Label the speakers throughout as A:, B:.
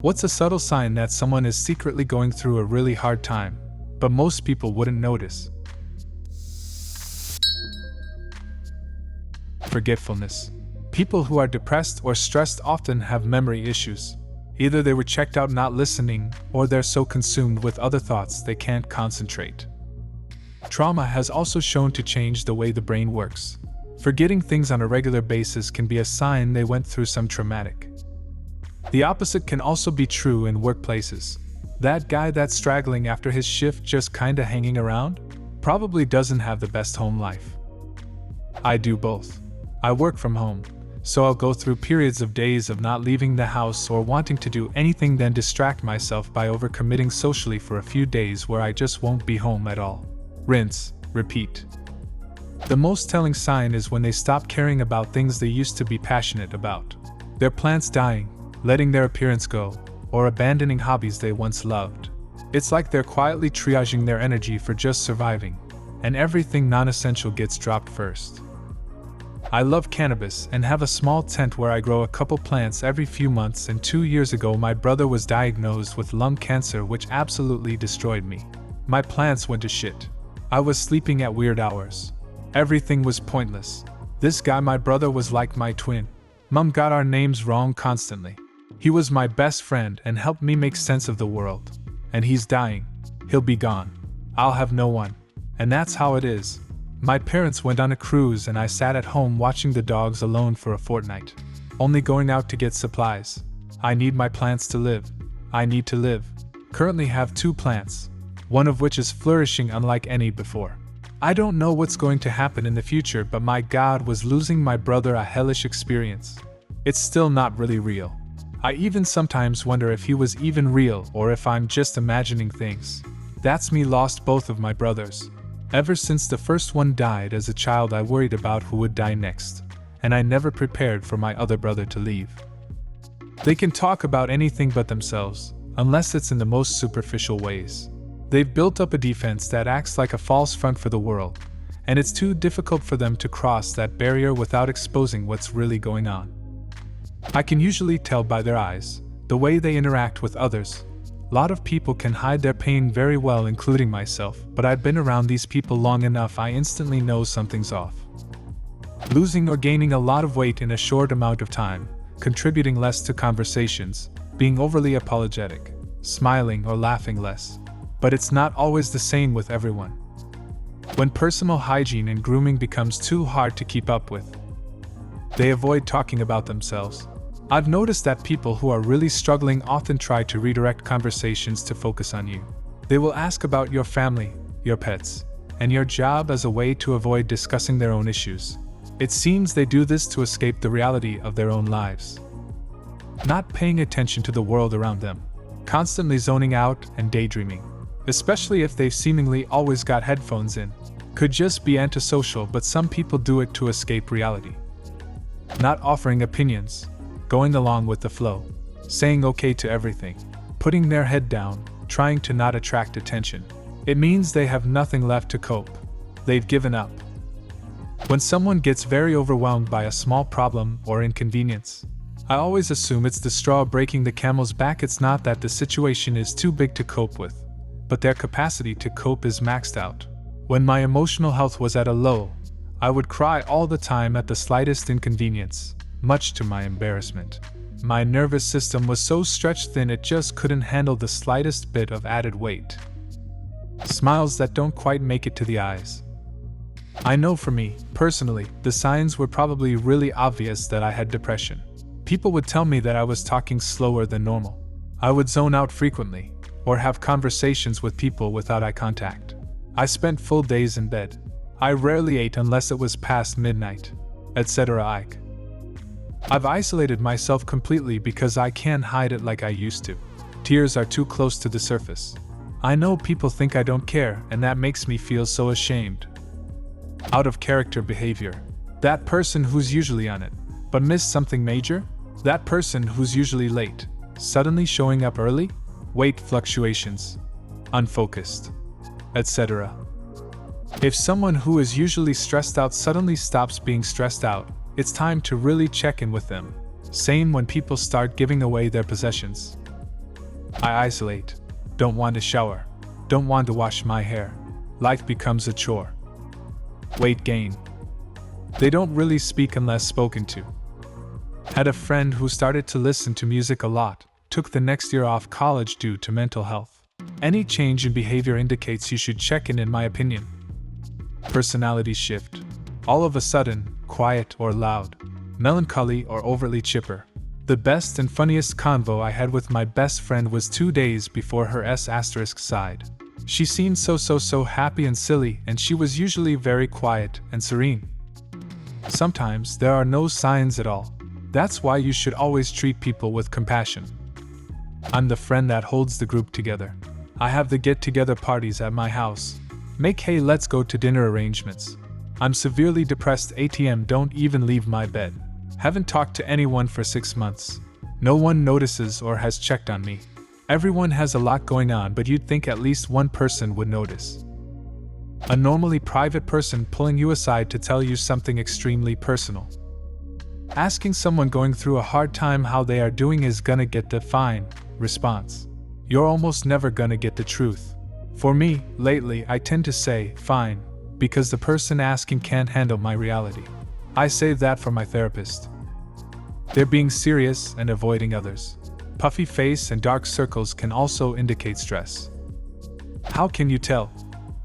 A: What's a subtle sign that someone is secretly going through a really hard time, but most people wouldn't notice? Forgetfulness. People who are depressed or stressed often have memory issues. Either they were checked out not listening, or they're so consumed with other thoughts they can't concentrate. Trauma has also shown to change the way the brain works. Forgetting things on a regular basis can be a sign they went through some traumatic. The opposite can also be true in workplaces. That guy that's straggling after his shift just kinda hanging around probably doesn't have the best home life. I do both. I work from home, so I'll go through periods of days of not leaving the house or wanting to do anything then distract myself by overcommitting socially for a few days where I just won't be home at all. Rinse, repeat. The most telling sign is when they stop caring about things they used to be passionate about. Their plants dying, letting their appearance go, or abandoning hobbies they once loved. It's like they're quietly triaging their energy for just surviving, and everything non-essential gets dropped first. I love cannabis and have a small tent where I grow a couple plants every few months, and 2 years ago my brother was diagnosed with lung cancer, which absolutely destroyed me. My plants went to shit. I was sleeping at weird hours. Everything was pointless. This guy, my brother, was like my twin. Mom got our names wrong constantly. He was my best friend and helped me make sense of the world. And he's dying. He'll be gone. I'll have no one. And that's how it is. My parents went on a cruise and I sat at home watching the dogs alone for a fortnight. Only going out to get supplies. I need my plants to live. I need to live. Currently have 2 plants, one of which is flourishing unlike any before. I don't know what's going to happen in the future, but my God, was losing my brother a hellish experience. It's still not really real. I even sometimes wonder if he was even real or if I'm just imagining things. That's me, lost both of my brothers. Ever since the first one died as a child, I worried about who would die next, and I never prepared for my other brother to leave. They can talk about anything but themselves, unless it's in the most superficial ways. They've built up a defense that acts like a false front for the world, and it's too difficult for them to cross that barrier without exposing what's really going on. I can usually tell by their eyes, the way they interact with others. A lot of people can hide their pain very well, including myself, but I've been around these people long enough, I instantly know something's off. Losing or gaining a lot of weight in a short amount of time, contributing less to conversations, being overly apologetic, smiling or laughing less. But it's not always the same with everyone. When personal hygiene and grooming becomes too hard to keep up with, they avoid talking about themselves. I've noticed that people who are really struggling often try to redirect conversations to focus on you. They will ask about your family, your pets, and your job as a way to avoid discussing their own issues. It seems they do this to escape the reality of their own lives. Not paying attention to the world around them, constantly zoning out and daydreaming, especially if they've seemingly always got headphones in, could just be antisocial, but some people do it to escape reality. Not offering opinions, going along with the flow, saying okay to everything, putting their head down, trying to not attract attention. It means they have nothing left to cope. They've given up. When someone gets very overwhelmed by a small problem or inconvenience, I always assume it's the straw breaking the camel's back. It's not that the situation is too big to cope with, but their capacity to cope is maxed out. When my emotional health was at a low, I would cry all the time at the slightest inconvenience, much to my embarrassment. My nervous system was so stretched thin it just couldn't handle the slightest bit of added weight. Smiles that don't quite make it to the eyes. I know for me, personally, the signs were probably really obvious that I had depression. People would tell me that I was talking slower than normal. I would zone out frequently, or have conversations with people without eye contact. I spent full days in bed. I rarely ate unless it was past midnight, etc. I've isolated myself completely because I can't hide it like I used to. Tears are too close to the surface. I know people think I don't care, and that makes me feel so ashamed. Out of character behavior. That person who's usually on it, but missed something major? That person who's usually late, suddenly showing up early? Weight fluctuations. Unfocused. Etc. If someone who is usually stressed out suddenly stops being stressed out, it's time to really check in with them. Same when people start giving away their possessions. I isolate. Don't want to shower. Don't want to wash my hair. Life becomes a chore. Weight gain. They don't really speak unless spoken to. Had a friend who started to listen to music a lot, took the next year off college due to mental health. Any change in behavior indicates you should check in my opinion. Personality shift. All of a sudden, quiet or loud, melancholy or overtly chipper. The best and funniest convo I had with my best friend was 2 days before her S** side. She seemed so happy and silly, and she was usually very quiet and serene. Sometimes there are no signs at all. That's why you should always treat people with compassion. I'm the friend that holds the group together. I have the get-together parties at my house. Make hey let's go to dinner arrangements. I'm severely depressed ATM don't even leave my bed. Haven't talked to anyone for 6 months. No one notices or has checked on me. Everyone has a lot going on, but you'd think at least one person would notice. A normally private person pulling you aside to tell you something extremely personal. Asking someone going through a hard time how they are doing is gonna get the fine response. You're almost never gonna get the truth. For me, lately, I tend to say, fine, because the person asking can't handle my reality. I save that for my therapist. They're being serious and avoiding others. Puffy face and dark circles can also indicate stress. How can you tell?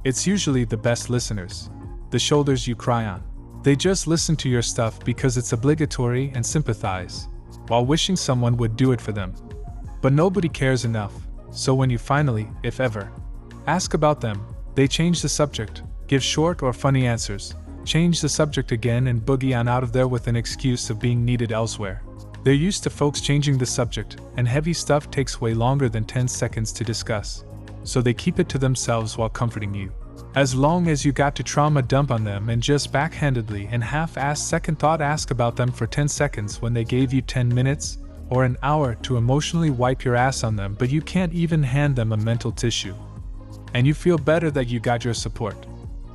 A: It's usually the best listeners. The shoulders you cry on. They just listen to your stuff because it's obligatory and sympathize, while wishing someone would do it for them. But nobody cares enough, so when you finally, if ever, ask about them, they change the subject, give short or funny answers, change the subject again and boogie on out of there with an excuse of being needed elsewhere. They're used to folks changing the subject, and heavy stuff takes way longer than 10 seconds to discuss, so they keep it to themselves while comforting you. As long as you got to trauma dump on them and just backhandedly and half-assed second thought ask about them for 10 seconds when they gave you 10 minutes or an hour to emotionally wipe your ass on them, but you can't even hand them a mental tissue. And you feel better that you got your support,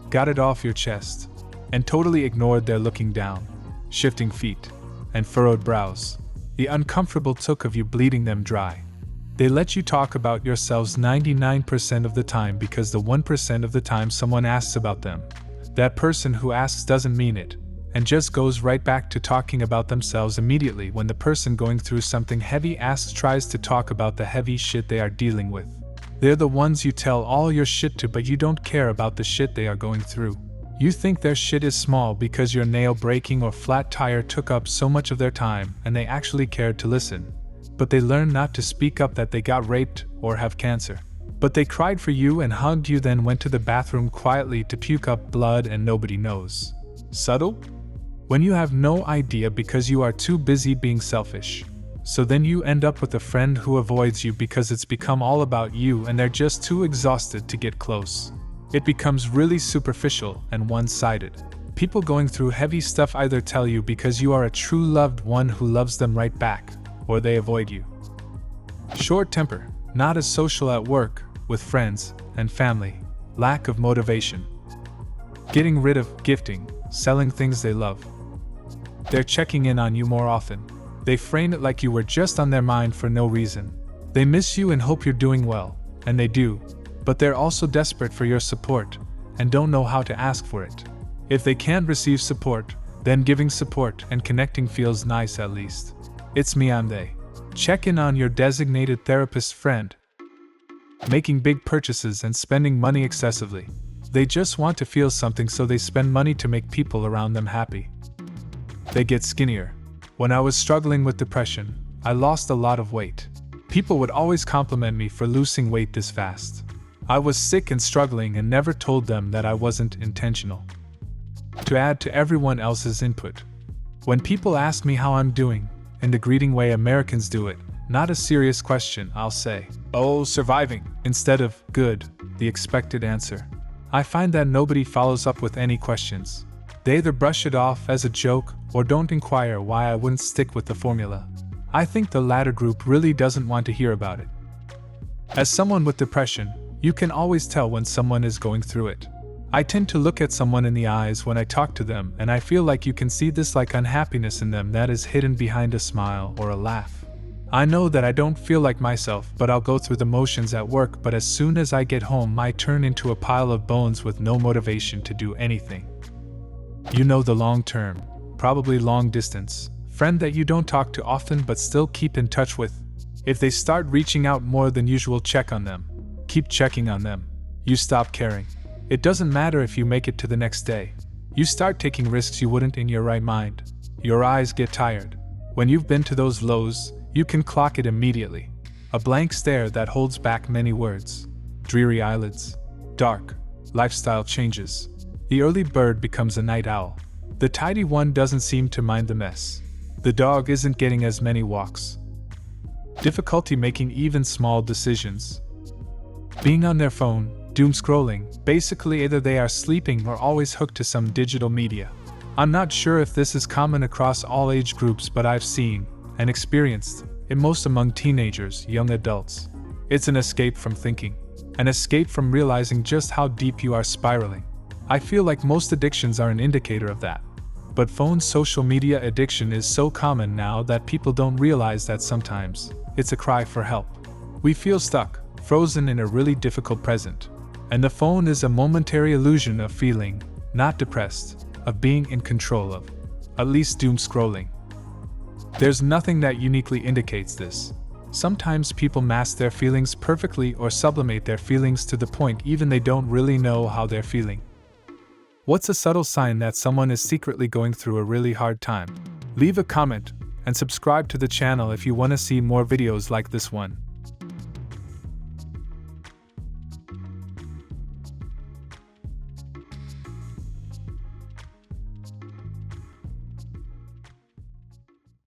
A: got it off your chest, and totally ignored their looking down, shifting feet, and furrowed brows, the uncomfortable took of you bleeding them dry. They let you talk about yourselves 99% of the time because the 1% of the time someone asks about them, that person who asks doesn't mean it, and just goes right back to talking about themselves immediately when the person going through something heavy tries to talk about the heavy shit they are dealing with. They're the ones you tell all your shit to, but you don't care about the shit they are going through. You think their shit is small because your nail breaking or flat tire took up so much of their time and they actually cared to listen. But they learned not to speak up that they got raped or have cancer. But they cried for you and hugged you, then went to the bathroom quietly to puke up blood and nobody knows. Subtle? When you have no idea because you are too busy being selfish. So then you end up with a friend who avoids you because it's become all about you and they're just too exhausted to get close. It becomes really superficial and one-sided. People going through heavy stuff either tell you because you are a true loved one who loves them right back, or they avoid you. Short temper, not as social at work, with friends and family, lack of motivation. Getting rid of gifting, selling things they love. They're checking in on you more often. They frame it like you were just on their mind for no reason. They miss you and hope you're doing well, and they do, but they're also desperate for your support and don't know how to ask for it. If they can't receive support, then giving support and connecting feels nice at least. It's me, I'm they. Check in on your designated therapist friend. Making big purchases and spending money excessively. They just want to feel something, so they spend money to make people around them happy. They get skinnier. When I was struggling with depression, I lost a lot of weight. People would always compliment me for losing weight this fast. I was sick and struggling and never told them that I wasn't intentional. To add to everyone else's input. When people ask me how I'm doing, in the greeting way Americans do it, not a serious question, I'll say, "Oh, surviving," instead of "good," the expected answer. I find that nobody follows up with any questions. They either brush it off as a joke or don't inquire why I wouldn't stick with the formula. I think the latter group really doesn't want to hear about it. As someone with depression, you can always tell when someone is going through it. I tend to look at someone in the eyes when I talk to them, and I feel like you can see this like unhappiness in them that is hidden behind a smile or a laugh. I know that I don't feel like myself, but I'll go through the motions at work, but as soon as I get home, I turn into a pile of bones with no motivation to do anything. You know, the long-term, probably long-distance, friend that you don't talk to often but still keep in touch with. If they start reaching out more than usual, check on them. Keep checking on them. You stop caring. It doesn't matter if you make it to the next day. You start taking risks you wouldn't in your right mind. Your eyes get tired. When you've been to those lows, you can clock it immediately. A blank stare that holds back many words. Dreary eyelids. Dark. Lifestyle changes. The early bird becomes a night owl. The tidy one doesn't seem to mind the mess. The dog isn't getting as many walks. Difficulty making even small decisions. Being on their phone, doom scrolling, basically either they are sleeping or always hooked to some digital media. I'm not sure if this is common across all age groups, but I've seen and experienced it most among teenagers, young adults. It's an escape from thinking, an escape from realizing just how deep you are spiraling. I feel like most addictions are an indicator of that. But phone social media addiction is so common now that people don't realize that sometimes it's a cry for help. We feel stuck, frozen in a really difficult present. And the phone is a momentary illusion of feeling, not depressed, of being in control of, at least doom scrolling. There's nothing that uniquely indicates this. Sometimes people mask their feelings perfectly or sublimate their feelings to the point even they don't really know how they're feeling. What's a subtle sign that someone is secretly going through a really hard time? Leave a comment and subscribe to the channel if you want to see more videos like this one.